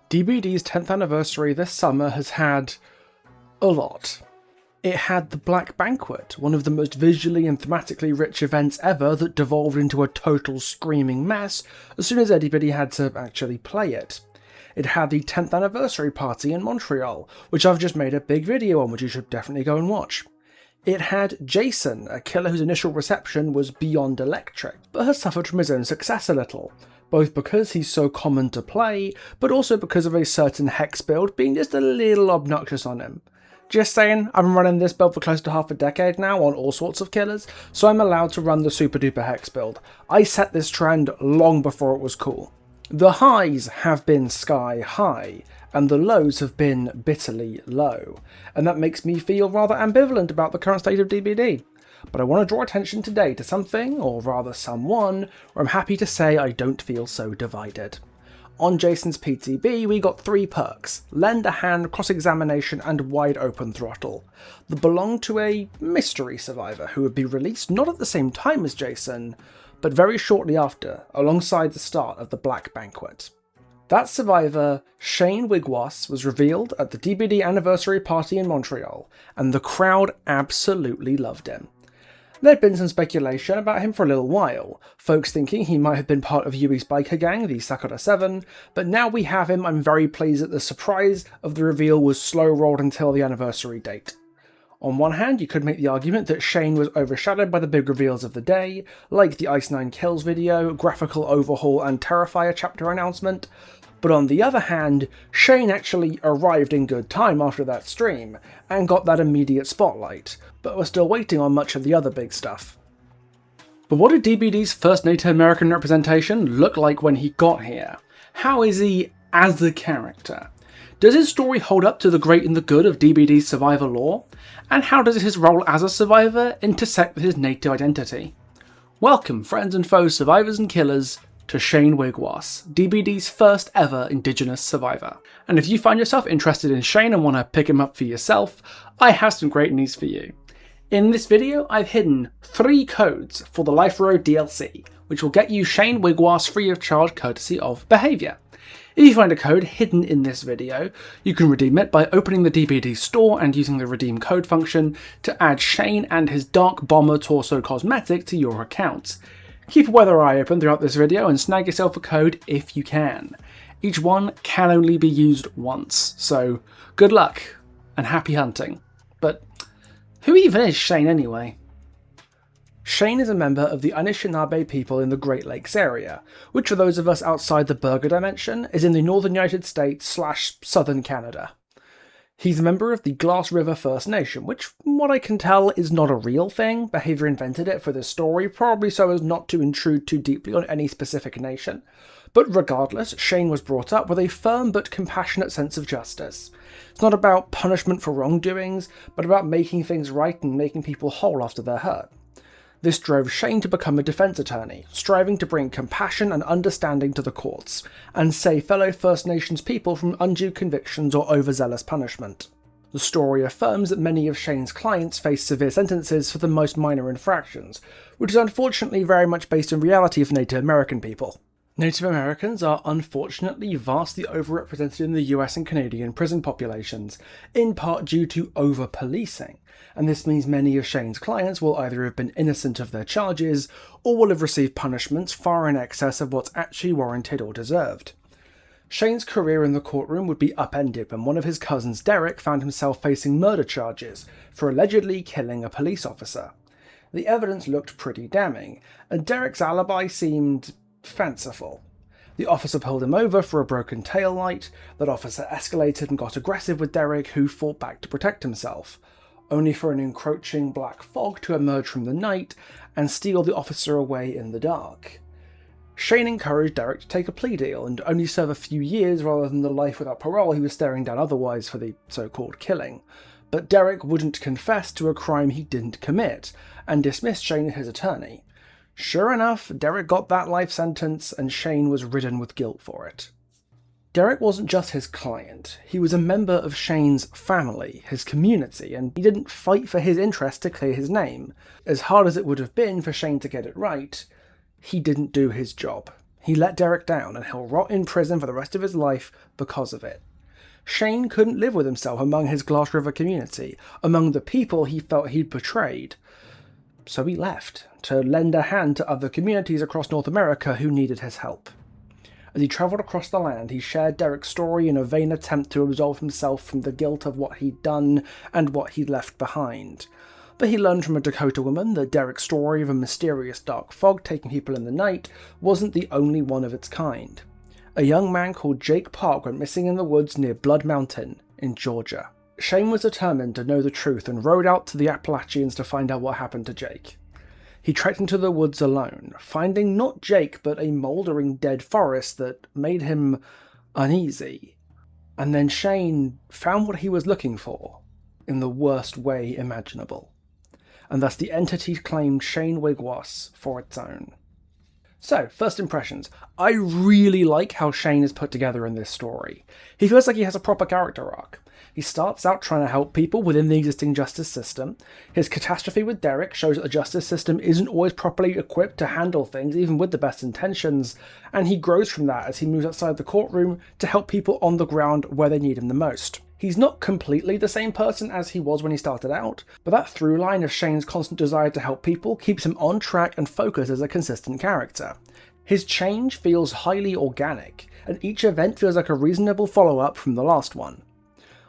DBD's 10th anniversary this summer has had a lot. It had the Black Banquet, one of the most visually and thematically rich events ever that devolved into a total screaming mess as soon as anybody had to actually play it. It had the 10th anniversary party in Montreal, which I've just made a big video on, which you should definitely go and watch. It had Jason, a killer whose initial reception was beyond electric, but has suffered from his own success a little, both because he's so common to play, but also because of a certain hex build being just a little obnoxious on him. Just saying, I'm running this build for close to half a decade now on all sorts of killers, so I'm allowed to run the super duper hex build. I set this trend long before it was cool. The highs have been sky high, and the lows have been bitterly low, and that makes me feel rather ambivalent about the current state of DBD. But I want to draw attention today to something, or rather someone, where I'm happy to say I don't feel so divided. On Jason's PTB, we got 3 perks: Lend a Hand, Cross-Examination, and Wide Open Throttle, that belonged to a mystery survivor who would be released not at the same time as Jason, but very shortly after, alongside the start of the Black Banquet. That survivor, Shane Wigwas, was revealed at the DBD anniversary party in Montreal, and the crowd absolutely loved him. There'd been some speculation about him for a little while, folks thinking he might have been part of Yui's biker gang, the Sakura 7, but now we have him. I'm very pleased that the surprise of the reveal was slow-rolled until the anniversary date. On one hand, you could make the argument that Shane was overshadowed by the big reveals of the day, like the Ice 9 Kills video, graphical overhaul and Terrifier chapter announcement, but on the other hand, Shane actually arrived in good time after that stream, and got that immediate spotlight, but we're still waiting on much of the other big stuff. But what did DBD's first Native American representation look like when he got here? How is he as a character? Does his story hold up to the great and the good of DBD's survivor lore? And how does his role as a survivor intersect with his native identity? Welcome, friends and foes, survivors and killers, to Shane Wigwas, DBD's first ever Indigenous survivor. And if you find yourself interested in Shane and want to pick him up for yourself, I have some great news for you. In this video, I've hidden 3 codes for the Life Road DLC, which will get you Shane Wigwas free of charge courtesy of Behaviour. If you find a code hidden in this video, you can redeem it by opening the DBD store and using the redeem code function to add Shane and his Dark Bomber Torso cosmetic to your account. Keep a weather eye open throughout this video and snag yourself a code if you can. Each one can only be used once, so good luck and happy hunting. But who even is Shane anyway? Shane is a member of the Anishinaabe people in the Great Lakes area, which for those of us outside the Burger Dimension is in the northern United States / southern Canada. He's a member of the Glass River First Nation, which, from what I can tell, is not a real thing. Behaviour invented it for this story, probably so as not to intrude too deeply on any specific nation. But regardless, Shane was brought up with a firm but compassionate sense of justice. It's not about punishment for wrongdoings, but about making things right and making people whole after they're hurt. This drove Shane to become a defense attorney, striving to bring compassion and understanding to the courts, and save fellow First Nations people from undue convictions or overzealous punishment. The story affirms that many of Shane's clients face severe sentences for the most minor infractions, which is unfortunately very much based in reality of Native American people. Native Americans are unfortunately vastly overrepresented in the US and Canadian prison populations, in part due to over-policing, and this means many of Shane's clients will either have been innocent of their charges, or will have received punishments far in excess of what's actually warranted or deserved. Shane's career in the courtroom would be upended when one of his cousins, Derek, found himself facing murder charges for allegedly killing a police officer. The evidence looked pretty damning, and Derek's alibi seemed fanciful. The officer pulled him over for a broken taillight. That officer escalated and got aggressive with Derek, who fought back to protect himself, only for an encroaching black fog to emerge from the night and steal the officer away in the dark. Shane encouraged Derek to take a plea deal and only serve a few years rather than the life without parole he was staring down otherwise for the so-called killing. But Derek wouldn't confess to a crime he didn't commit, and dismissed Shane as his attorney. Sure enough, Derek got that life sentence, and Shane was ridden with guilt for it. Derek wasn't just his client, he was a member of Shane's family, his community, and he didn't fight for his interest to clear his name. As hard as it would have been for Shane to get it right, he didn't do his job. He let Derek down, and he'll rot in prison for the rest of his life because of it. Shane couldn't live with himself among his Glass River community, among the people he felt he'd betrayed. So he left, to lend a hand to other communities across North America who needed his help. As he travelled across the land, he shared Derek's story in a vain attempt to absolve himself from the guilt of what he'd done and what he'd left behind. But he learned from a Dakota woman that Derek's story of a mysterious dark fog taking people in the night wasn't the only one of its kind. A young man called Jake Park went missing in the woods near Blood Mountain in Georgia. Shane was determined to know the truth and rode out to the Appalachians to find out what happened to Jake. He trekked into the woods alone, finding not Jake but a mouldering dead forest that made him uneasy. And then Shane found what he was looking for in the worst way imaginable. And thus the entity claimed Shane Wigwas for its own. So, first impressions. I really like how Shane is put together in this story. He feels like he has a proper character arc. He starts out trying to help people within the existing justice system. His catastrophe with Derek shows that the justice system isn't always properly equipped to handle things, even with the best intentions, and he grows from that as he moves outside the courtroom to help people on the ground where they need him the most. He's not completely the same person as he was when he started out, but that through line of Shane's constant desire to help people keeps him on track and focused as a consistent character. His change feels highly organic, and each event feels like a reasonable follow-up from the last one.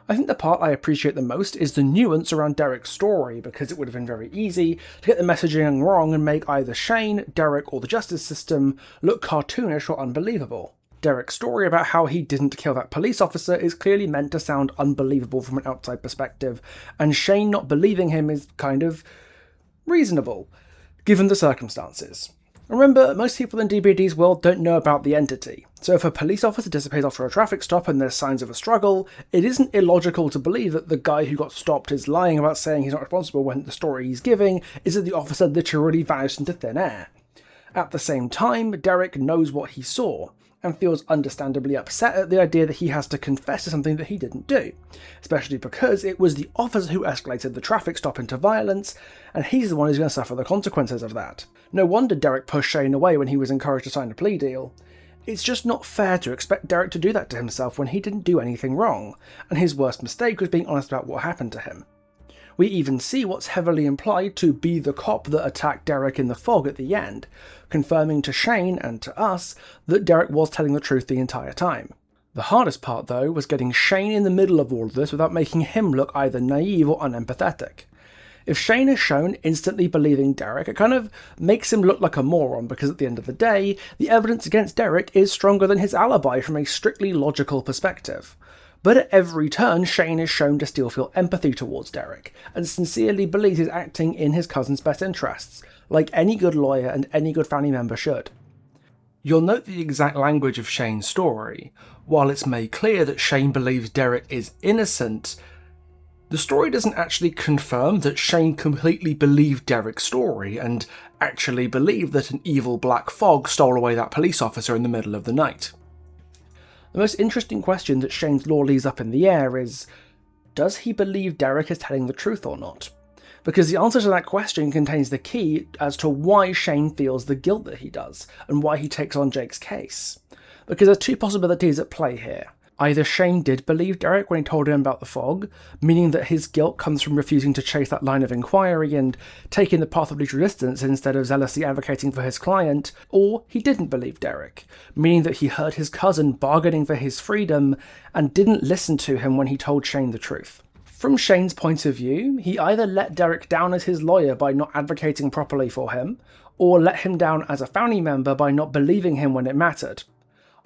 I think the part I appreciate the most is the nuance around Derek's story, because it would have been very easy to get the messaging wrong and make either Shane, Derek, or the justice system look cartoonish or unbelievable. Derek's story about how he didn't kill that police officer is clearly meant to sound unbelievable from an outside perspective, and Shane not believing him is kind of reasonable, given the circumstances. Remember, most people in DBD's world don't know about the entity, so if a police officer disappears after a traffic stop and there's signs of a struggle, it isn't illogical to believe that the guy who got stopped is lying about saying he's not responsible when the story he's giving is that the officer literally vanished into thin air. At the same time, Derek knows what he saw, and feels understandably upset at the idea that he has to confess to something that he didn't do, especially because it was the officer who escalated the traffic stop into violence, and he's the one who's going to suffer the consequences of that. No wonder Derek pushed Shane away when he was encouraged to sign a plea deal. It's just not fair to expect Derek to do that to himself when he didn't do anything wrong, and his worst mistake was being honest about what happened to him. We even see what's heavily implied to be the cop that attacked Derek in the fog at the end, confirming to Shane and to us that Derek was telling the truth the entire time. The hardest part, though, was getting Shane in the middle of all of this without making him look either naive or unempathetic. If Shane is shown instantly believing Derek, it kind of makes him look like a moron, because at the end of the day, the evidence against Derek is stronger than his alibi from a strictly logical perspective. But at every turn, Shane is shown to still feel empathy towards Derek, and sincerely believes he's acting in his cousin's best interests, like any good lawyer and any good family member should. You'll note the exact language of Shane's story. While it's made clear that Shane believes Derek is innocent, the story doesn't actually confirm that Shane completely believed Derek's story, and actually believed that an evil black fog stole away that police officer in the middle of the night. The most interesting question that Shane's lore leaves up in the air is, does he believe Derek is telling the truth or not? Because the answer to that question contains the key as to why Shane feels the guilt that he does, and why he takes on Jake's case. Because there's two possibilities at play here. Either Shane did believe Derek when he told him about the fog, meaning that his guilt comes from refusing to chase that line of inquiry and taking the path of least resistance instead of zealously advocating for his client, or he didn't believe Derek, meaning that he heard his cousin bargaining for his freedom and didn't listen to him when he told Shane the truth. From Shane's point of view, he either let Derek down as his lawyer by not advocating properly for him, or let him down as a family member by not believing him when it mattered.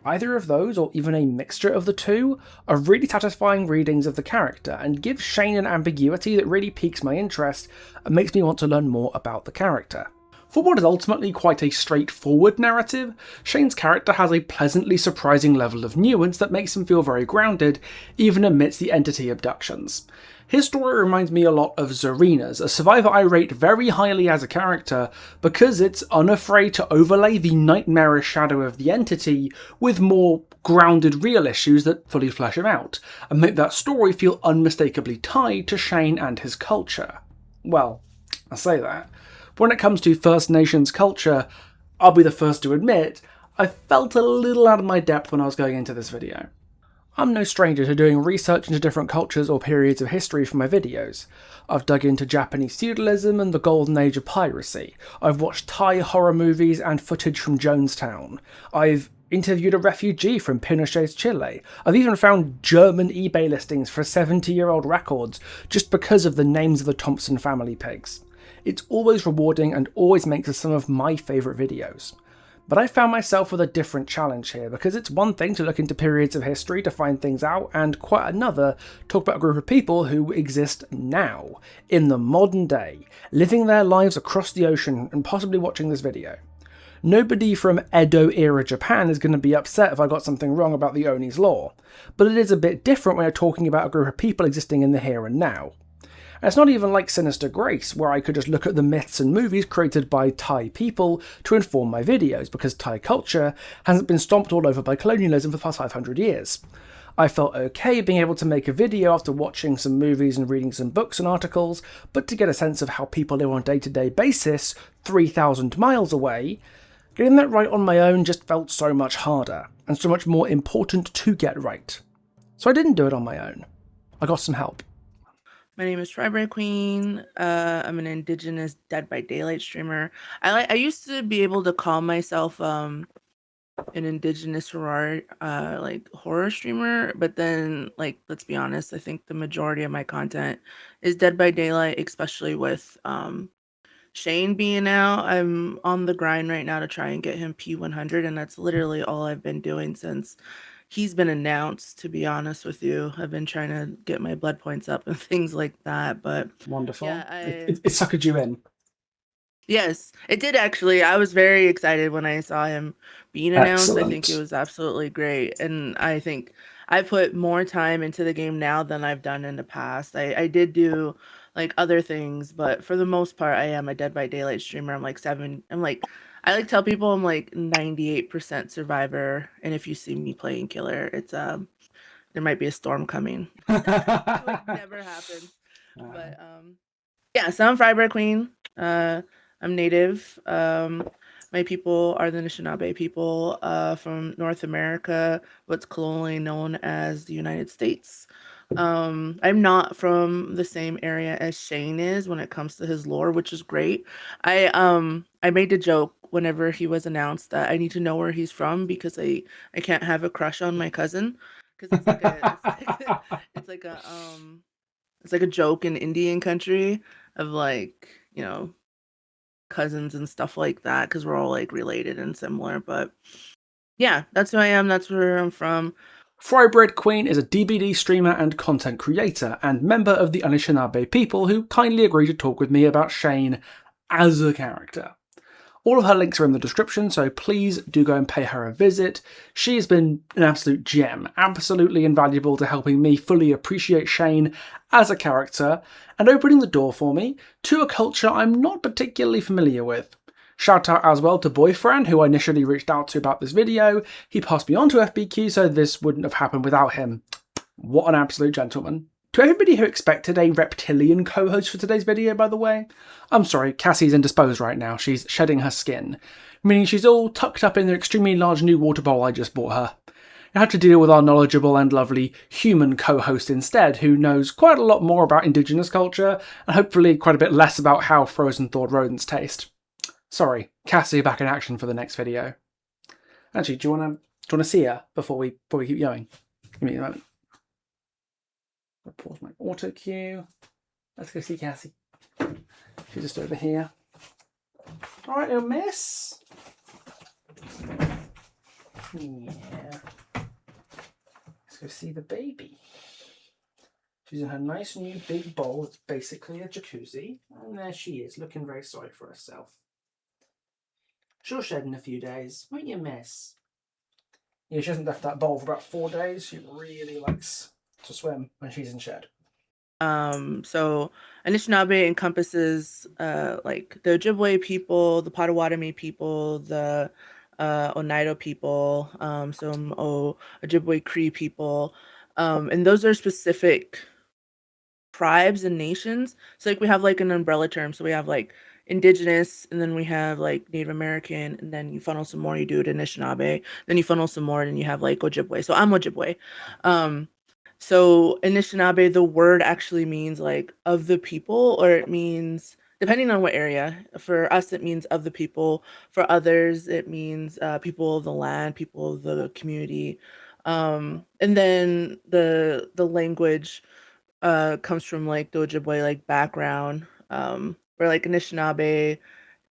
Either of those, or even a mixture of the two, are really satisfying readings of the character, and give Shane an ambiguity that really piques my interest and makes me want to learn more about the character. For what is ultimately quite a straightforward narrative, Shane's character has a pleasantly surprising level of nuance that makes him feel very grounded, even amidst the entity abductions. His story reminds me a lot of Zarina's, a survivor I rate very highly as a character because it's unafraid to overlay the nightmarish shadow of the entity with more grounded real issues that fully flesh him out, and make that story feel unmistakably tied to Shane and his culture. Well, I say that. When it comes to First Nations culture, I'll be the first to admit, I felt a little out of my depth when I was going into this video. I'm no stranger to doing research into different cultures or periods of history for my videos. I've dug into Japanese feudalism and the golden age of piracy. I've watched Thai horror movies and footage from Jonestown. I've interviewed a refugee from Pinochet's Chile. I've even found German eBay listings for 70-year-old records just because of the names of the Thompson family pigs. It's always rewarding and always makes it some of my favourite videos. But I found myself with a different challenge here, because it's one thing to look into periods of history to find things out, and quite another talk about a group of people who exist now, in the modern day, living their lives across the ocean and possibly watching this video. Nobody from Edo-era Japan is going to be upset if I got something wrong about the Oni's law, but it is a bit different when you're talking about a group of people existing in the here and now. And it's not even like Sinister Grace, where I could just look at the myths and movies created by Thai people to inform my videos, because Thai culture hasn't been stomped all over by colonialism for the past 500 years. I felt okay being able to make a video after watching some movies and reading some books and articles, but to get a sense of how people live on a day-to-day basis, 3,000 miles away, getting that right on my own just felt so much harder, and so much more important to get right. So I didn't do it on my own. I got some help. My name is Frybright Queen. I'm an Indigenous Dead by Daylight streamer. I used to be able to call myself an Indigenous horror streamer, but then, like, let's be honest, I think the majority of my content is Dead by Daylight, especially with Shane being out. I'm on the grind right now to try and get him P100, and that's literally all I've been doing since he's been announced, to be honest with you. I've been trying to get my blood points up and things like that, but Wonderful. yeah, It suckered you in. yes, it did actually. I was very excited when I saw him being announced. Excellent. I think it was absolutely great, and I think I put more time into the game now than I've done in the past. I did do like other things, but for the most part, I am a Dead by Daylight streamer. I like tell people I'm like 98% survivor, and if you see me playing killer, it's there might be a storm coming. Which never happens. But yeah, so I'm Frybright Queen. I'm native. My people are the Anishinaabe people from North America, what's colonially known as the United States. I'm not from the same area as Shane is when it comes to his lore, which is great. I made a joke whenever he was announced that I need to know where he's from, because I can't have a crush on my cousin, because it's like a joke in Indian country of, like, you know, cousins and stuff like that, because we're all like related and similar. But yeah, that's who I am. That's where I'm from. Frybright Queen is a DBD streamer and content creator, and member of the Anishinaabe people who kindly agreed to talk with me about Shane as a character. All of her links are in the description, so please do go and pay her a visit. She has been an absolute gem, absolutely invaluable to helping me fully appreciate Shane as a character, and opening the door for me to a culture I'm not particularly familiar with. Shout out as well to Boyfriend, who I initially reached out to about this video. He passed me on to FBQ, so this wouldn't have happened without him. What an absolute gentleman. To everybody who expected a reptilian co-host for today's video, by the way, I'm sorry, Cassie's indisposed right now. She's shedding her skin, meaning she's all tucked up in the extremely large new water bowl I just bought her. I had to deal with our knowledgeable and lovely human co-host instead, who knows quite a lot more about indigenous culture, and hopefully quite a bit less about how frozen thawed rodents taste. Sorry, Cassie back in action for the next video. Actually, do you want to see her before we keep going? Give me a moment. I'll pause my auto cue. Let's go see Cassie. She's just over here. All right, little miss. Yeah. Let's go see the baby. She's in her nice new big bowl. It's basically a jacuzzi. And there she is, looking very sorry for herself. She'll shed in a few days, won't you, miss? Yeah, she hasn't left that bowl for about 4 days. She really likes to swim when she's in shed. So Anishinaabe encompasses like the Ojibwe people, the Potawatomi people, the Oneida people, some Ojibwe Cree people, and those are specific tribes and nations. So like we have like an umbrella term. So we have like Indigenous, and then we have like Native American, and then you funnel some more, you do it Anishinaabe, then you funnel some more, and you have like Ojibwe. So I'm Ojibwe. Um, so Anishinaabe, the word actually means like of the people, or it means depending on what area. For us, it means of the people. For others, it means people of the land, people of the community. And then the language comes from like the Ojibwe like background, where like Anishinaabe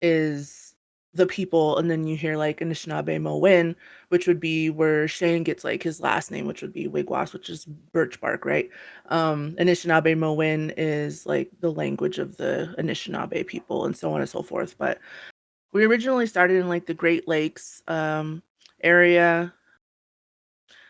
is the people, and then you hear like Anishinaabe Mowin, which would be where Shane gets like his last name, which would be Wigwas, which is birch bark, right? Anishinaabe Mowin is like the language of the Anishinaabe people, and so on and so forth. But we originally started in like the Great Lakes area,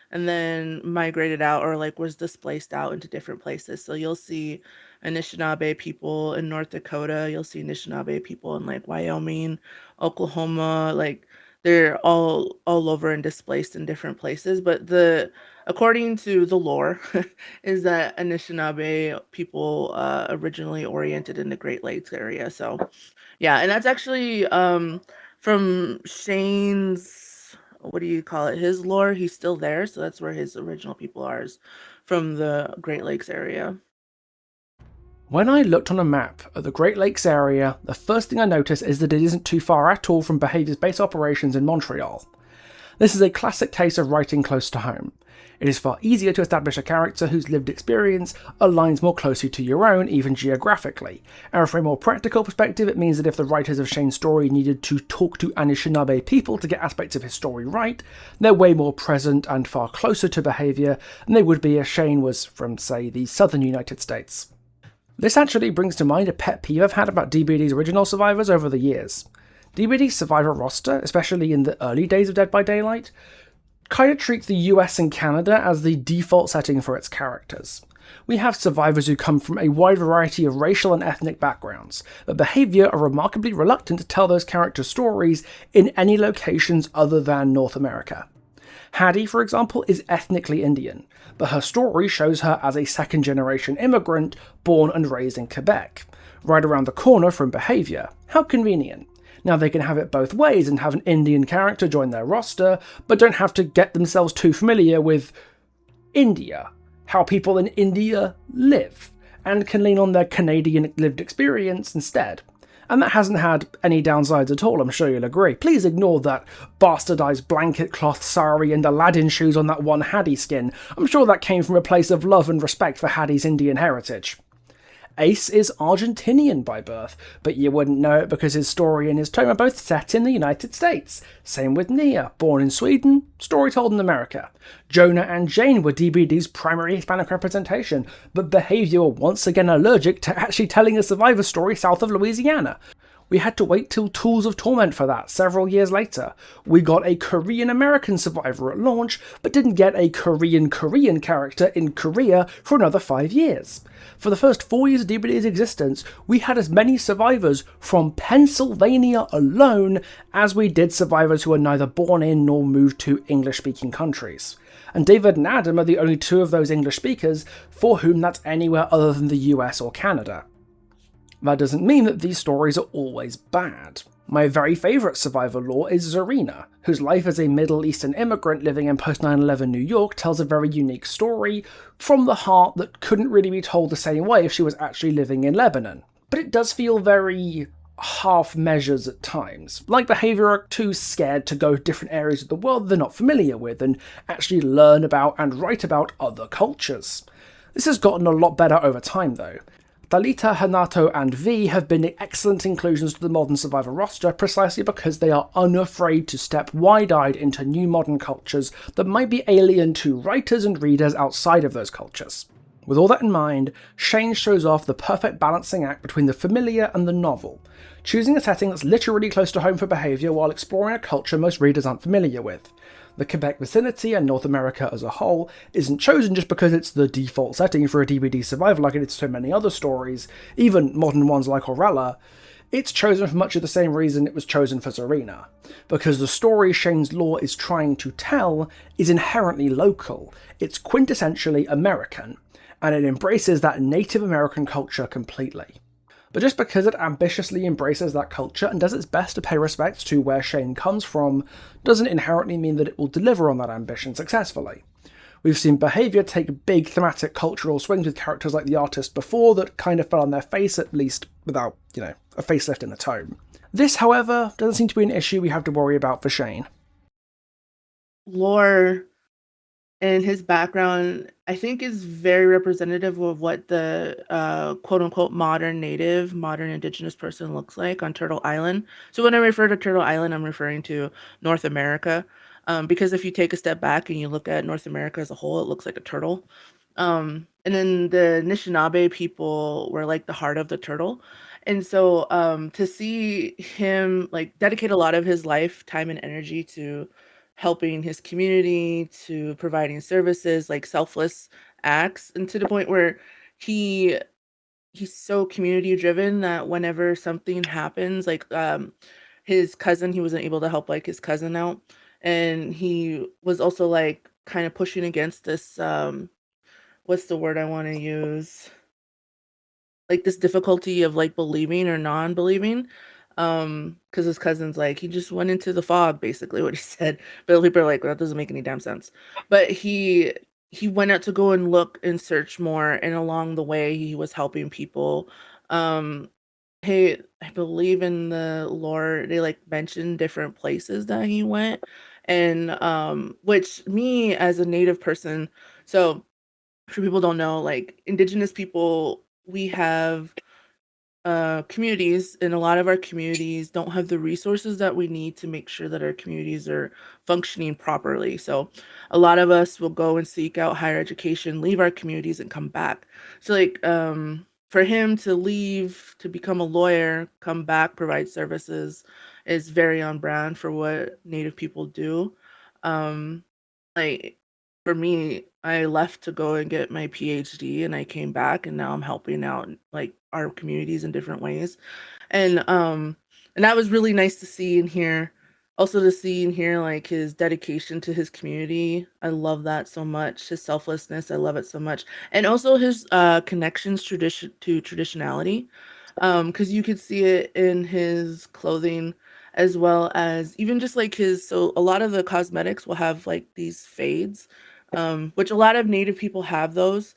and then migrated out, or like was displaced out into different places. So you'll see Anishinaabe people in North Dakota, you'll see Anishinaabe people in like Wyoming, Oklahoma, like they're all over and displaced in different places. But the according to the lore is that Anishinaabe people originally oriented in the Great Lakes area. So yeah, and that's actually from Shane's, what do you call it? His lore, he's still there, so that's where his original people are, is from the Great Lakes area. When I looked on a map at the Great Lakes area, the first thing I noticed is that it isn't too far at all from Behaviour's base operations in Montreal. This is a classic case of writing close to home. It is far easier to establish a character whose lived experience aligns more closely to your own, even geographically. And from a more practical perspective, it means that if the writers of Shane's story needed to talk to Anishinaabe people to get aspects of his story right, they're way more present and far closer to Behaviour than they would be if Shane was from, say, the southern United States. This actually brings to mind a pet peeve I've had about DBD's original survivors over the years. DBD's survivor roster, especially in the early days of Dead by Daylight, kind of treats the US and Canada as the default setting for its characters. We have survivors who come from a wide variety of racial and ethnic backgrounds, but Behaviour are remarkably reluctant to tell those characters' stories in any locations other than North America. Hattie, for example, is ethnically Indian, but her story shows her as a second-generation immigrant born and raised in Quebec, right around the corner from Behaviour. How convenient. Now they can have it both ways and have an Indian character join their roster, but don't have to get themselves too familiar with India, how people in India live, and can lean on their Canadian lived experience instead. And that hasn't had any downsides at all, I'm sure you'll agree. Please ignore that bastardized blanket cloth sari and Aladdin shoes on that one Hattie skin. I'm sure that came from a place of love and respect for Hattie's Indian heritage. Ace is Argentinian by birth, but you wouldn't know it because his story and his tome are both set in the United States. Same with Nia, born in Sweden, story told in America. Jonah and Jane were DBD's primary Hispanic representation, but Behaviour were once again allergic to actually telling a survivor story south of Louisiana. We had to wait till Tools of Torment for that several years later. We got a Korean-American survivor at launch, but didn't get a Korean character in Korea for another 5 years. For the first 4 years of DBD's existence, we had as many survivors from Pennsylvania alone as we did survivors who were neither born in nor moved to English-speaking countries. And David and Adam are the only two of those English speakers for whom that's anywhere other than the US or Canada. That doesn't mean that these stories are always bad. My very favourite survivor lore is Zarina, whose life as a Middle Eastern immigrant living in post-9/11 New York tells a very unique story from the heart that couldn't really be told the same way if she was actually living in Lebanon. But it does feel very half measures at times. Like Behaviour are too scared to go to different areas of the world they're not familiar with and actually learn about and write about other cultures. This has gotten a lot better over time though. Thalita, Hanato, and V have been excellent inclusions to the modern Survivor roster precisely because they are unafraid to step wide-eyed into new modern cultures that might be alien to writers and readers outside of those cultures. With all that in mind, Shane shows off the perfect balancing act between the familiar and the novel, choosing a setting that's literally close to home for Behaviour while exploring a culture most readers aren't familiar with. The Quebec vicinity and North America as a whole isn't chosen just because it's the default setting for a DBD survivor like it is so many other stories, even modern ones like Orella. It's chosen for much of the same reason it was chosen for Zarina, because the story Shane's lore is trying to tell is inherently local, it's quintessentially American, and it embraces that Native American culture completely. But just because it ambitiously embraces that culture and does its best to pay respect to where Shane comes from, doesn't inherently mean that it will deliver on that ambition successfully. We've seen behaviour take big thematic cultural swings with characters like the artist before that kind of fell on their face, at least without, a facelift in the tone. This, however, doesn't seem to be an issue we have to worry about for Shane. Lore and his background, I think, is very representative of what the quote unquote modern indigenous person looks like on Turtle Island. So when I refer to Turtle Island, I'm referring to North America. Because if you take a step back and you look at North America as a whole, it looks like a turtle. And then the Anishinaabe people were like the heart of the turtle. And so to see him like dedicate a lot of his life, time, and energy to helping his community, to providing services, like selfless acts, and to the point where he he's so community driven that whenever something happens, like his cousin, he wasn't able to help like his cousin out, and he was also like kind of pushing against this what's the word I want to use, like this difficulty of like believing or non-believing, because his cousin's like he just went into the fog, basically what he said. But people are like, well, that doesn't make any damn sense. But he went out to go and look and search more, and along the way he was helping people. um hey, I believe in the lore they like mentioned different places that he went, and which me as a native person, so for people don't know, like indigenous people, we have communities, and a lot of our communities don't have the resources that we need to make sure that our communities are functioning properly. So a lot of us will go and seek out higher education, leave our communities, and come back. So like for him to leave to become a lawyer, come back, provide services, is very on brand for what Native people do. um like for me, I left to go and get my PhD, and I came back, and now I'm helping out like our communities in different ways. And that was really nice to see and hear. Also to see and hear like his dedication to his community. I love that so much. His selflessness, I love it so much. And also his connections to traditionality. Because you could see it in his clothing, as well as even just like his, so a lot of the cosmetics will have like these fades, which a lot of native people have those.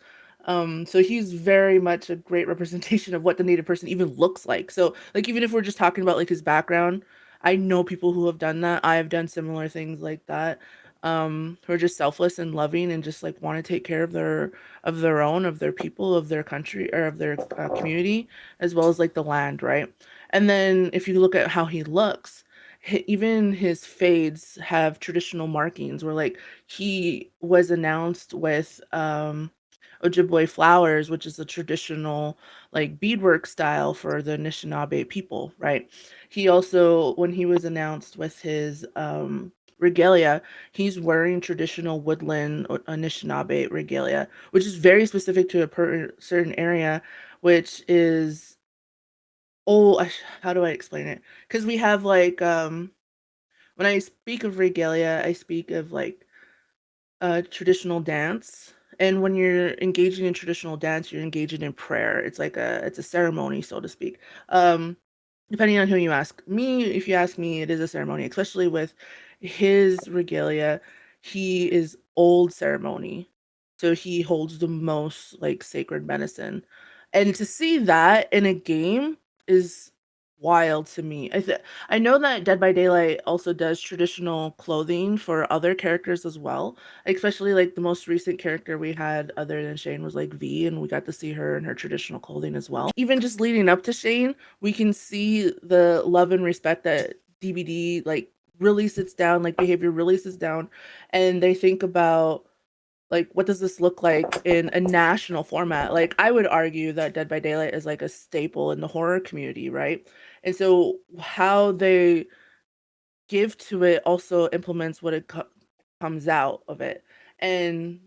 So he's very much a great representation of what the native person even looks like. So like even if we're just talking about like his background, I know people who have done that. I have done similar things like that. Who are just selfless and loving and just like want to take care of their own, of their people, of their country, or of their community, as well as like the land, right? And then if you look at how he looks, even his fades have traditional markings where like he was announced with Ojibwe flowers, which is a traditional like beadwork style for the Anishinaabe people, right? He also, when he was announced with his regalia, he's wearing traditional woodland Anishinaabe regalia, which is very specific to a certain area, which is, oh, how do I explain it? Because we have like when I speak of regalia, I speak of like traditional dance. And when you're engaging in traditional dance, you're engaging in prayer. It's a ceremony, so to speak. Um, Depending on who you ask. Me, if you ask me, it is a ceremony, especially with his regalia. He is old ceremony. So he holds the most like sacred medicine. And to see that in a game is wild to me. I know that Dead by Daylight also does traditional clothing for other characters as well. Especially like the most recent character we had other than Shane was like V, and we got to see her in her traditional clothing as well. Even just leading up to Shane, we can see the love and respect that DBD like really sits down, like behavior really sits down, and they think about like what does this look like in a national format. Like I would argue that Dead by Daylight is like a staple in the horror community, right? And so how they give to it also implements what comes out of it. And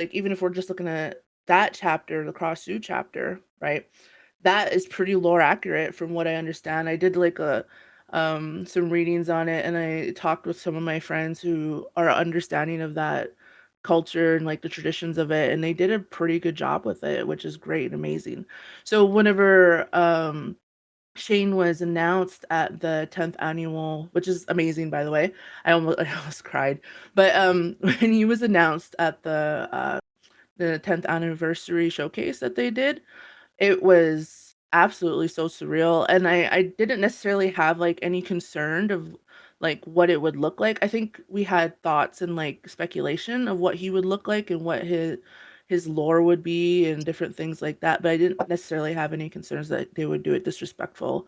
like even if we're just looking at that chapter, the Cross Zoo chapter, right? That is pretty lore accurate from what I understand. I did like a some readings on it, and I talked with some of my friends who are understanding of that culture and like the traditions of it, and they did a pretty good job with it, which is great and amazing. So whenever Shane was announced at the 10th annual, which is amazing by the way. I almost cried. But when he was announced at the 10th anniversary showcase that they did, it was absolutely so surreal, and I didn't necessarily have, like, any concern of, like, what it would look like. I think we had thoughts and, like, speculation of what he would look like and what his lore would be and different things like that, but I didn't necessarily have any concerns that they would do it disrespectful.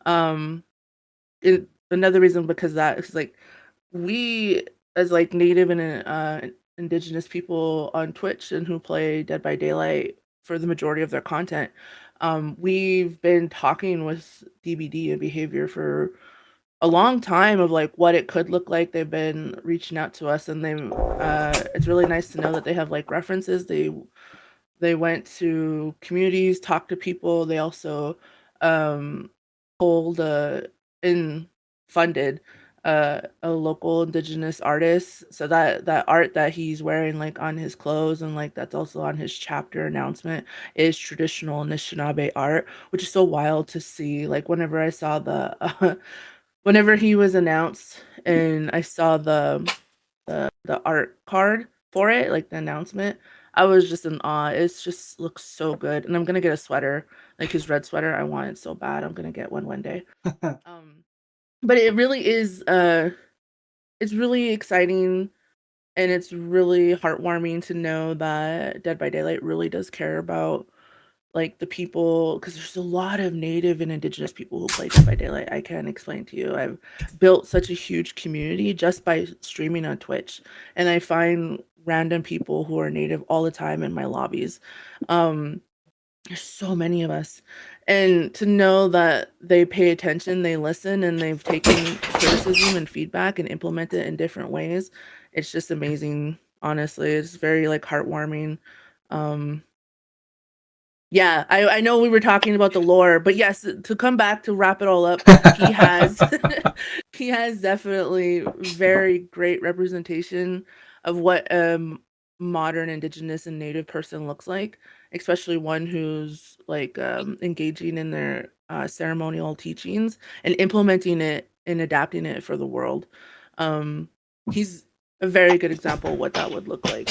Um, another reason because that is, like, we as, like, native and, indigenous people on Twitch and who play Dead by Daylight for the majority of their content, we've been talking with DBD and Behavior for a long time of, like, what it could look like. They've been reaching out to us, and it's really nice to know that they have, like, references. They went to communities, talked to people. They also, um, pulled, and funded, a local indigenous artist, so that art that he's wearing, like, on his clothes and, like, that's also on his chapter announcement is traditional Anishinaabe art, which is so wild to see. Like, whenever I saw whenever he was announced and I saw the art card for it, like the announcement, I was just in awe. It's just looks so good, and I'm gonna get a sweater, like his red sweater. I want it so bad. I'm gonna get one day. Um, but it really is. It's really exciting, and it's really heartwarming to know that Dead by Daylight really does care about like the people, because there's a lot of native and indigenous people who play Dead by Daylight. I can't explain to you. I've built such a huge community just by streaming on Twitch, and I find random people who are native all the time in my lobbies. Um, there's so many of us, and to know that they pay attention, they listen, and they've taken criticism and feedback and implement it in different ways, it's just amazing. Honestly, it's very like heartwarming. Um, yeah, I know we were talking about the lore, but yes, to come back to wrap it all up, he has he has definitely very great representation of what modern indigenous and native person looks like, especially one who's like engaging in their ceremonial teachings and implementing it and adapting it for the world. Um, he's a very good example of what that would look like.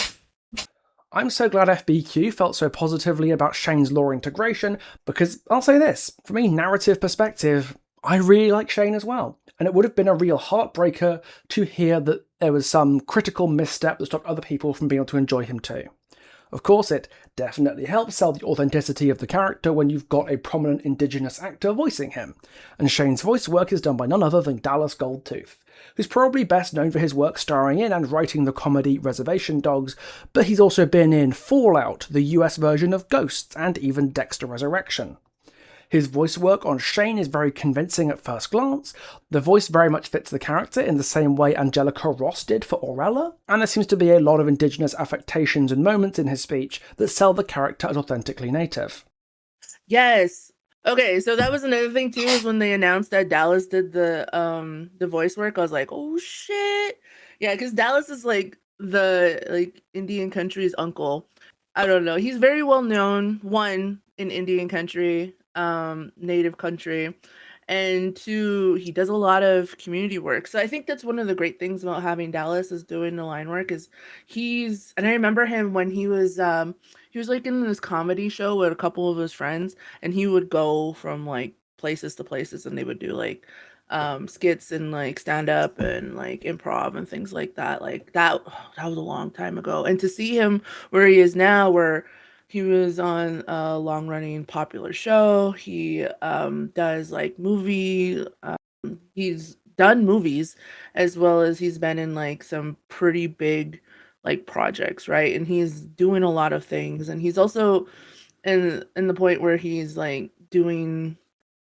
I'm so glad FBQ felt so positively about Shane's lore integration, because I'll say this, from a narrative perspective, I really like Shane as well, and it would have been a real heartbreaker to hear that there was some critical misstep that stopped other people from being able to enjoy him too. Of course, it definitely helps sell the authenticity of the character when you've got a prominent indigenous actor voicing him, and Shane's voice work is done by none other than Dallas Goldtooth, who's probably best known for his work starring in and writing the comedy Reservation Dogs, but he's also been in Fallout, the US version of Ghosts, and even Dexter Resurrection. His voice work on Shane is very convincing at first glance, the voice very much fits the character in the same way Angelica Ross did for Aurella, and there seems to be a lot of indigenous affectations and moments in his speech that sell the character as authentically native. Yes. Okay, so that was another thing too, is when they announced that Dallas did the voice work, I was like, "Oh shit." Yeah, because Dallas is like the like Indian country's uncle. I don't know. He's very well known, one, in Indian country, native country, and two, he does a lot of community work. So I think that's one of the great things about having Dallas is doing the line work is and I remember him when he was like in this comedy show with a couple of his friends, and he would go from like places to places, and they would do like skits and like stand up and like improv and things like that. Like that was a long time ago. And to see him where he is now, where he was on a long running popular show, he does like he's done movies, as well as he's been in like some pretty big like projects, right? And he's doing a lot of things, and he's also in the point where he's like doing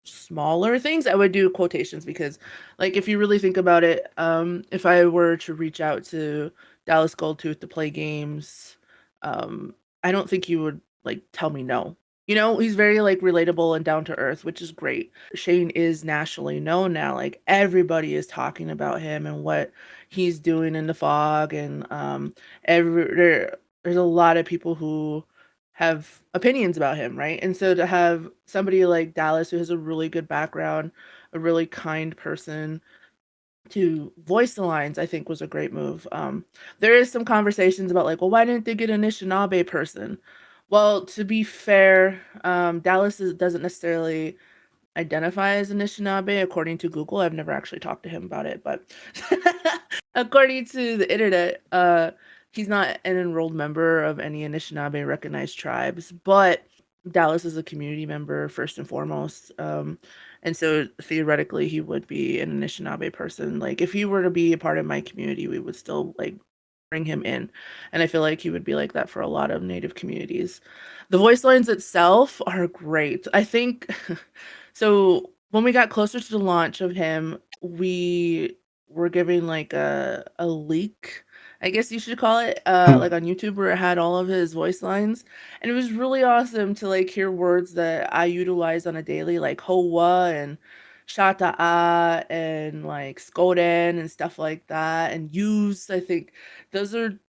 smaller things. I would do quotations because like if you really think about it, if I were to reach out to Dallas Goldtooth to play games, I don't think you would like tell me no. You know, he's very like relatable and down to earth, which is great. Shane is nationally known now. Like everybody is talking about him and what he's doing in the fog, and there's a lot of people who have opinions about him, right? And so to have somebody like Dallas, who has a really good background, a really kind person, to voice the lines, I think was a great move. There is some conversations about like, well, why didn't they get an Anishinaabe person? Well, to be fair, doesn't necessarily identify as Anishinaabe according to Google. I've never actually talked to him about it, but according to the internet, he's not an enrolled member of any Anishinaabe recognized tribes, but Dallas is a community member first and foremost. And so theoretically he would be an Anishinaabe person. Like if he were to be a part of my community, we would still like bring him in. And I feel like he would be like that for a lot of Native communities. The voice lines itself are great. I think so when we got closer to the launch of him, we were giving like a leak, I guess you should call it, like on YouTube where it had all of his voice lines. And it was really awesome to like hear words that I utilize on a daily, like Hoa and Shata'a and like Skoden and stuff like that. And use, I think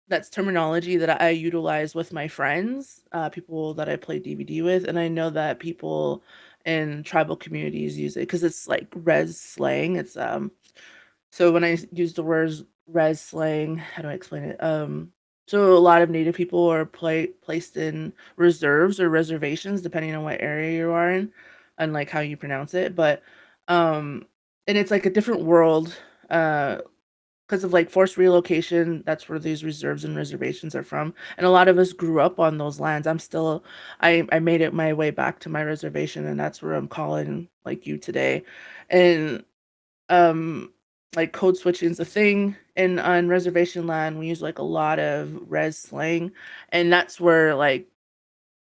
that's terminology that I utilize with my friends, people that I play DVD with. And I know that people in tribal communities use it because it's like res slang. It's so when I use the words res slang, how do I explain it? So a lot of Native people are placed in reserves or reservations, depending on what area you are in, and like how you pronounce it. But um, and it's like a different world, because of like forced relocation. That's where these reserves and reservations are from, and a lot of us grew up on those lands. I made it my way back to my reservation, and that's where I'm calling like you today, and um like code switching is a thing, and on reservation land we use like a lot of res slang, and that's where like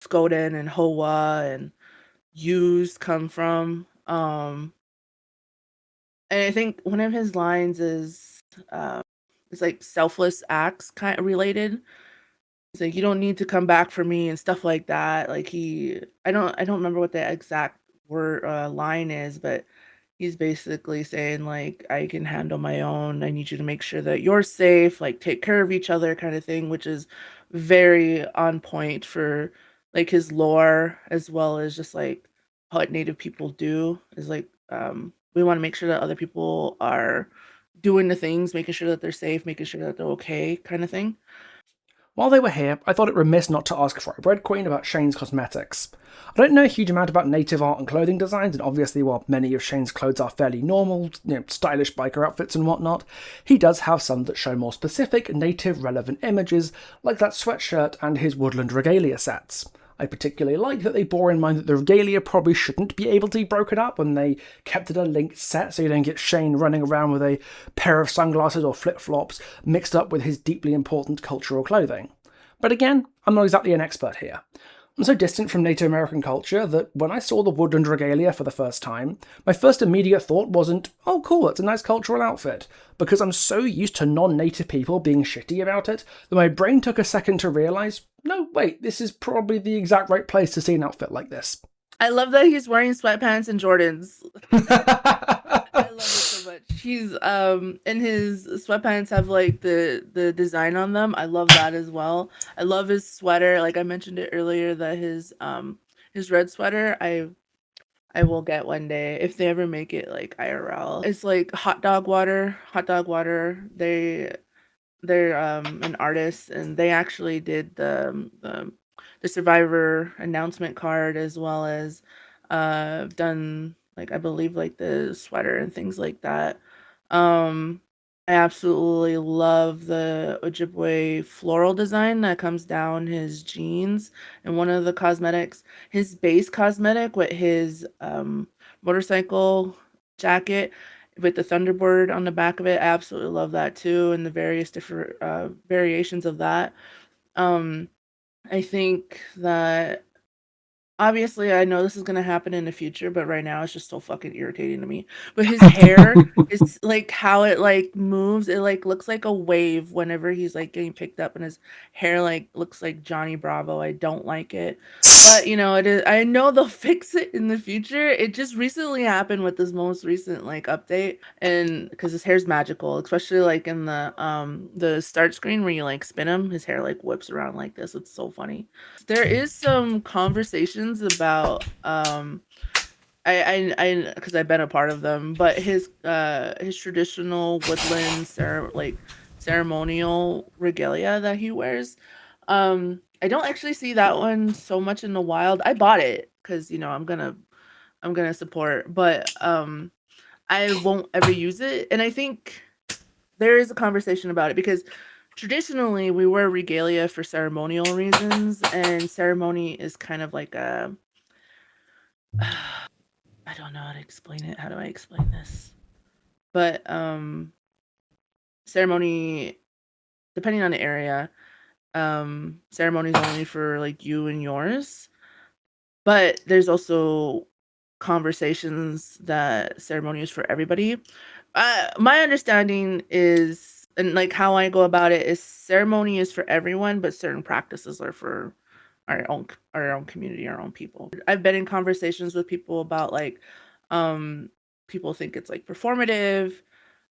Skoden and Hoa and use come from. And I think one of his lines is like selfless acts kind of related. It's like you don't need to come back for me and stuff like that. Like I don't remember what the exact word line is, but he's basically saying like I can handle my own. I need you to make sure that you're safe, like take care of each other kind of thing, which is very on point for like his lore as well as just like what native people do is like we want to make sure that other people are doing the things, making sure that they're safe, making sure that they're okay kind of thing. While they were here, I thought it remiss not to ask Fry Bread Queen about Shane's cosmetics. I don't know a huge amount about native art and clothing designs, and obviously while many of Shane's clothes are fairly normal, stylish biker outfits and whatnot, he does have some that show more specific, native relevant images, like that sweatshirt and his woodland regalia sets. I particularly like that they bore in mind that the regalia probably shouldn't be able to be broken up, and they kept it a linked set so you don't get Shane running around with a pair of sunglasses or flip-flops mixed up with his deeply important cultural clothing. But again, I'm not exactly an expert here. I'm so distant from Native American culture that when I saw the woodland regalia for the first time, my first immediate thought wasn't, oh cool, it's a nice cultural outfit, because I'm so used to non-native people being shitty about it that my brain took a second to realise, no, wait, this is probably the exact right place to see an outfit like this. I love that he's wearing sweatpants and Jordans. I love it so much. He's and his sweatpants have like the design on them. I love that as well. I love his sweater. Like I mentioned it earlier that his red sweater I will get one day if they ever make it like IRL. It's like hot dog water. Hot dog water. They're an artist and they actually did the survivor announcement card as well as done like I believe like the sweater and things like that. Um I absolutely love the Ojibwe floral design that comes down his jeans and one of the cosmetics, his base cosmetic with his motorcycle jacket with the Thunderbird on the back of it. I absolutely love that too, and the various different variations of that. Um, I think that obviously I know this is gonna happen in the future, but right now it's just so fucking irritating to me. But his hair is like how it like moves, it like looks like a wave whenever he's like getting picked up, and his hair like looks like Johnny Bravo. I don't like it. But you know, it is, I know they'll fix it in the future. It just recently happened with this most recent like update, and because his hair's magical, especially like in the start screen where you like spin him, his hair like whips around like this. It's so funny. There is some conversations about I because I've been a part of them, but his traditional woodland ceremonial regalia that he wears. I don't actually see that one so much in the wild. I bought it because you know I'm gonna support, but I won't ever use it. And I think there is a conversation about it because traditionally we wear regalia for ceremonial reasons, and ceremony is kind of like a I don't know how to explain it. How do I explain this? But ceremony, depending on the area, ceremony is only for like you and yours. But there's also conversations that ceremony is for everybody. My understanding is, and like how I go about it is, ceremony is for everyone, but certain practices are for our own community, our own people. I've been in conversations with people about like, people think it's like performative.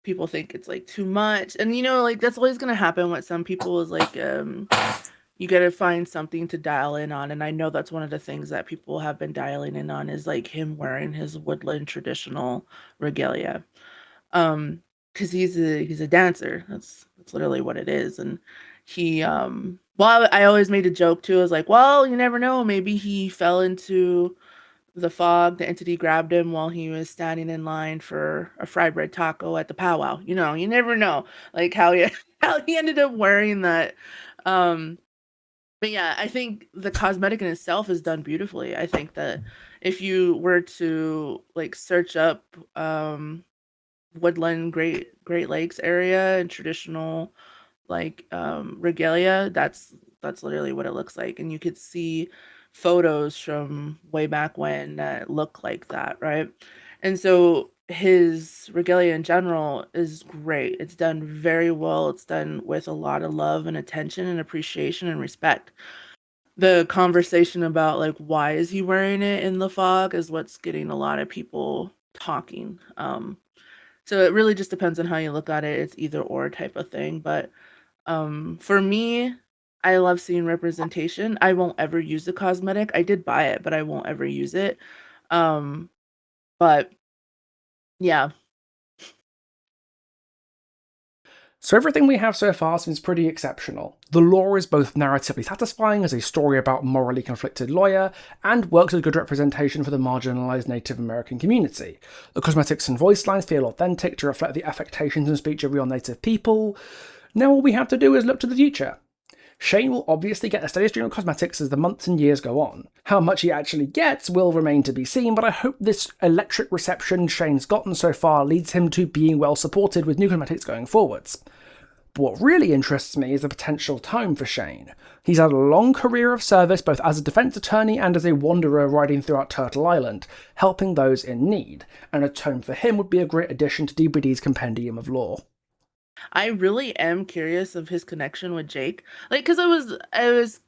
People think it's like too much, and you know, like that's always gonna happen with some people. Is like, you gotta find something to dial in on, and I know that's one of the things that people have been dialing in on is like him wearing his woodland traditional regalia. Because he's a dancer. That's literally what it is, and he well, I always made a joke too. I was like, well, you never know. Maybe he fell into the fog. The entity grabbed him while he was standing in line for a fried bread taco at the powwow. You know, you never know, like how he how he ended up wearing that. Um, but yeah, I think the cosmetic in itself is done beautifully. I think that if you were to like search up woodland Great Lakes area and traditional like regalia, that's literally what it looks like, and you could see photos from way back when that look like that, right? And so his regalia in general is great. It's done very well. It's done with a lot of love and attention and appreciation and respect. The conversation about like why is he wearing it in the fog is what's getting a lot of people talking. So it really just depends on how you look at it. It's either or type of thing. But for me, I love seeing representation. I won't ever use the cosmetic. I did buy it, but I won't ever use it. Um, but yeah, So everything we have so far seems pretty exceptional. The lore is both narratively satisfying as a story about a morally conflicted lawyer, and works as a good representation for the marginalised Native American community. The cosmetics and voice lines feel authentic to reflect the affectations and speech of real Native people. Now all we have to do is look to the future. Shane will obviously get a steady stream of cosmetics as the months and years go on. How much he actually gets will remain to be seen, but I hope this electric reception Shane's gotten so far leads him to being well supported with new cosmetics going forwards. But what really interests me is the potential tome for Shane. He's had a long career of service both as a defence attorney and as a wanderer riding throughout Turtle Island, helping those in need, and a tome for him would be a great addition to DBD's compendium of lore. I really am curious of his connection with Jake. Like, because I was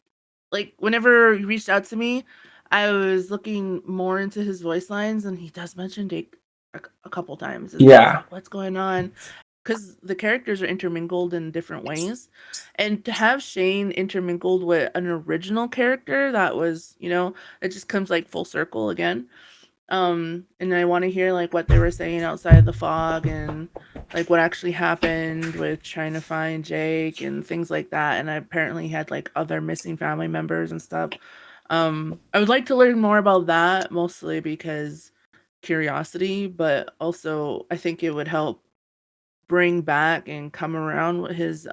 like, whenever he reached out to me, I was looking more into his voice lines, and he does mention Jake a couple times, and so I was Yeah. like, what's going on? Because the characters are intermingled in different ways, and to have Shane intermingled with an original character that was, you know, it just comes like full circle again. And I want to hear like what they were saying outside of the fog, and like what actually happened with trying to find Jake and things like that. And I apparently had like other missing family members and stuff. I would like to learn more about that, mostly because curiosity, but also I think it would help bring back and come around what his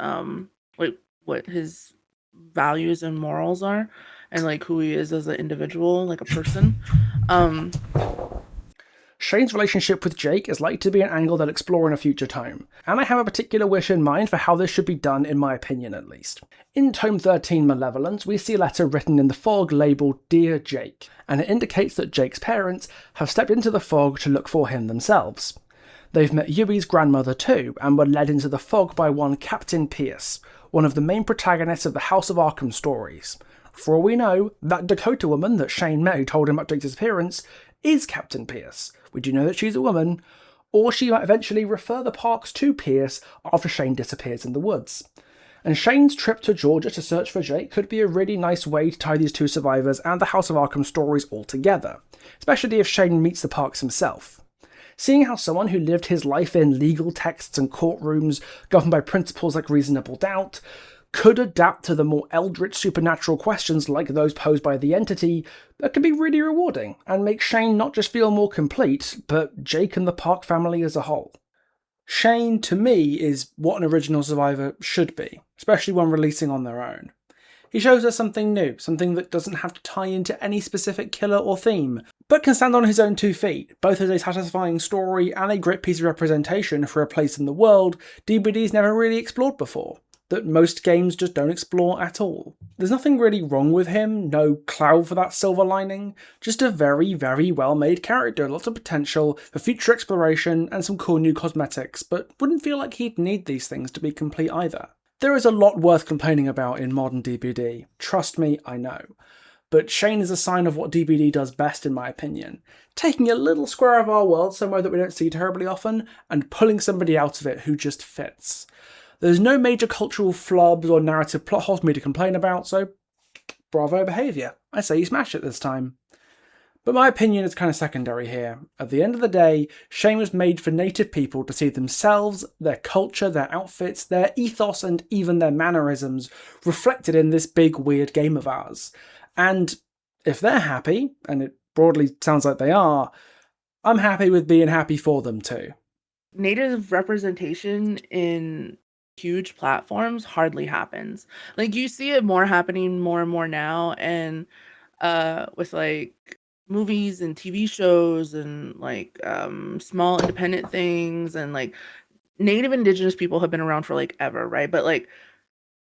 values and morals are, and like who he is as an individual, like a person. um Shane's relationship with Jake is likely to be an angle they'll explore in a future tome, and I have a particular wish in mind for how this should be done, in my opinion at least. In Tome 13 Malevolence, we see a letter written in the fog labelled Dear Jake, and it indicates that Jake's parents have stepped into the fog to look for him themselves. They've met Yui's grandmother too, and were led into the fog by one Captain Pierce, one of the main protagonists of the House of Arkham stories. For all we know, that Dakota woman that Shane met who told him about Jake's disappearance is Captain Pierce. We do know that she's a woman, or she might eventually refer the Parks to Pierce after Shane disappears in the woods. And Shane's trip to Georgia to search for Jake could be a really nice way to tie these two survivors and the House of Arkham stories all together, especially if Shane meets the Parks himself. Seeing how someone who lived his life in legal texts and courtrooms governed by principles like reasonable doubt could adapt to the more eldritch supernatural questions like those posed by the entity, that could be really rewarding and make Shane not just feel more complete, but Jake and the Park family as a whole. Shane, to me, is what an original survivor should be, especially when releasing on their own. He shows us something new, something that doesn't have to tie into any specific killer or theme, but can stand on his own 2 feet, both as a satisfying story and a great piece of representation for a place in the world DBD's never really explored before, that most games just don't explore at all. There's nothing really wrong with him, no cloud for that silver lining, just a very, very well made character, lots of potential for future exploration and some cool new cosmetics, but wouldn't feel like he'd need these things to be complete either. There is a lot worth complaining about in modern DBD, trust me, I know. But Shane is a sign of what DBD does best in my opinion, taking a little square of our world somewhere that we don't see terribly often, and pulling somebody out of it who just fits. There's no major cultural flubs or narrative plot holes for me to complain about, so bravo behaviour. I say you smashed it this time. But my opinion is kind of secondary here. At the end of the day, Shane was made for native people to see themselves, their culture, their outfits, their ethos and even their mannerisms reflected in this big weird game of ours. And if they're happy, and it broadly sounds like they are, I'm happy with being happy for them too. Native representation in huge platforms hardly happens. Like, you see it more happening more and more now, and with like movies and TV shows and like small independent things, and like Native Indigenous people have been around for like ever, right? But like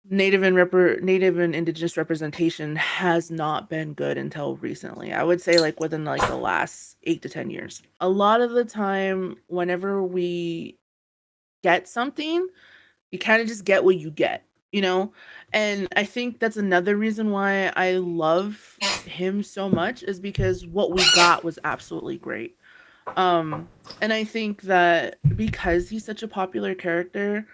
Native and Indigenous representation has not been good until recently. I would say like within like the last 8 to 10 years. A lot of the time, whenever we get something, you kind of just get what you get, you know? And I think that's another reason why I love him so much, is because what we got was absolutely great. And I think that because he's such a popular character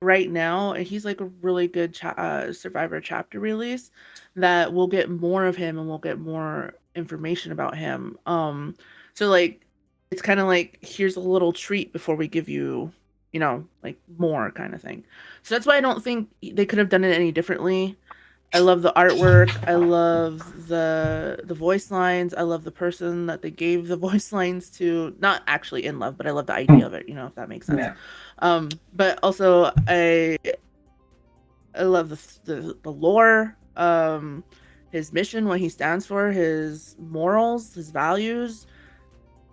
right now, and he's like a really good Survivor chapter release, that we'll get more of him and we'll get more information about him. So like, it's kind of like, here's a little treat before we give you, you know, like more kind of thing. So that's why I don't think they could have done it any differently. I love the artwork. I love the voice lines. I love the person that they gave the voice lines to. Not actually in love, but I love the idea of it, you know, if that makes sense. Yeah. But also I love the lore, his mission, what he stands for, his morals, his values.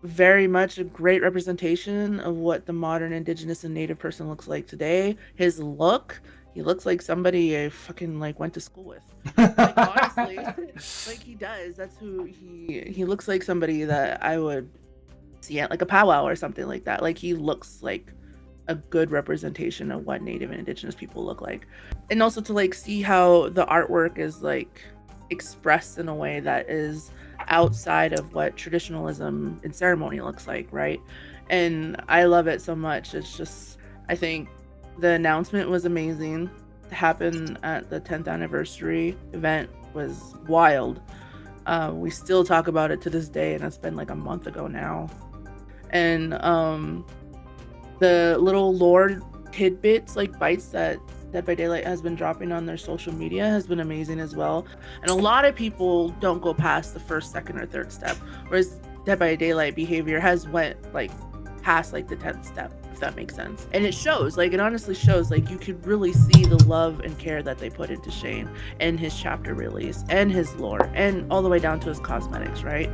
Very much a great representation of what the modern Indigenous and Native person looks like today. His look, he looks like somebody I fucking like went to school with. Like, honestly, like he does. That's who he looks like, somebody that I would see at like a powwow or something like that. Like, he looks like a good representation of what Native and Indigenous people look like. And also to like see how the artwork is like expressed in a way that is outside of what traditionalism and ceremony looks like, right? And I love it so much. It's just, I think the announcement was amazing. To happen at the 10th anniversary event was wild. We still talk about it to this day, and it's been like a month ago now. And the little lore tidbits, like bites that Dead by Daylight has been dropping on their social media has been amazing as well. And a lot of people don't go past the first, second, or third step, whereas Dead by Daylight behavior has went like past like the 10th step, if that makes sense. And it shows, like, it honestly shows, like, you could really see the love and care that they put into Shane and his chapter release and his lore and all the way down to his cosmetics, right?